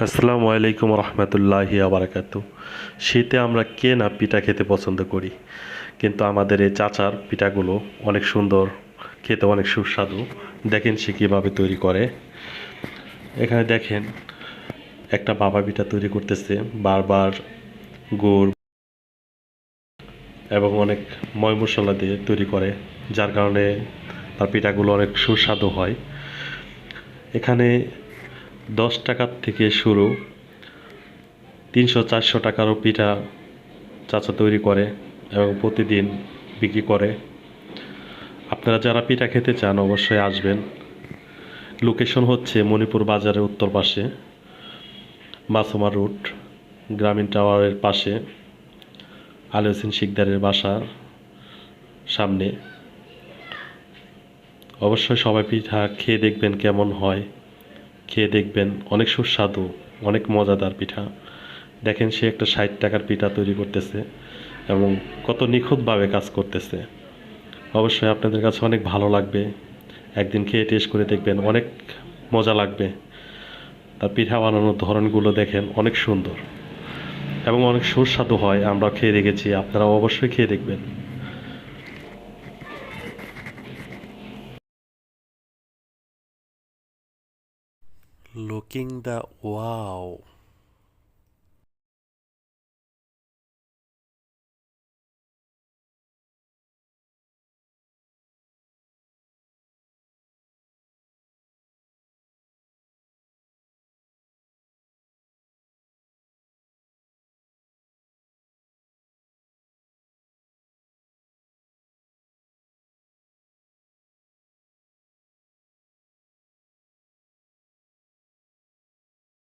আসসালামু আলাইকুম রহমতুল্লাহি আবরাকাতু। শীতে আমরা কে না পিঠা খেতে পছন্দ করি, কিন্তু আমাদের এই চাচার পিঠাগুলো অনেক সুন্দর, খেতে অনেক সুস্বাদু। দেখেন সে কীভাবে তৈরি করে। এখানে দেখেন একটা বাবা পিঠা তৈরি করতেছে, বারবার গুড় এবং অনেক ময় মশলা দিয়ে তৈরি করে, যার কারণে তার পিঠাগুলো অনেক সুস্বাদু হয়। এখানে 10 টাকার থেকে শুরু, 300-400 টাকারও পিঠা চাচা তৈরি করে এবং প্রতিদিন বিক্রি করে। আপনারা যারা পিঠা খেতে চান অবশ্যই আসবেন। লোকেশন হচ্ছে মণিপুর বাজারের উত্তর পাশে, মাসুমা রুট, গ্রামীণ টাওয়ারের পাশে, আলী হোসেন শিকদারের বাসার সামনে। অবশ্যই সবাই পিঠা খেয়ে দেখবেন কেমন হয়, খেয়ে দেখবেন অনেক সুস্বাদু, অনেক মজাদার পিঠা। দেখেন সে একটা 60 টাকার পিঠা তৈরি করতেছে এবং কত নিখুঁতভাবে কাজ করতেছে। অবশ্যই আপনাদের কাছে অনেক ভালো লাগবে, একদিন খেয়ে টেস্ট করে দেখবেন, অনেক মজা লাগবে। তার পিঠা বানানোর ধরনগুলো দেখেন অনেক সুন্দর এবং অনেক সুস্বাদু হয়। আমরা খেয়ে দেখেছি, আপনারা অবশ্যই খেয়ে দেখবেন। Looking the wow.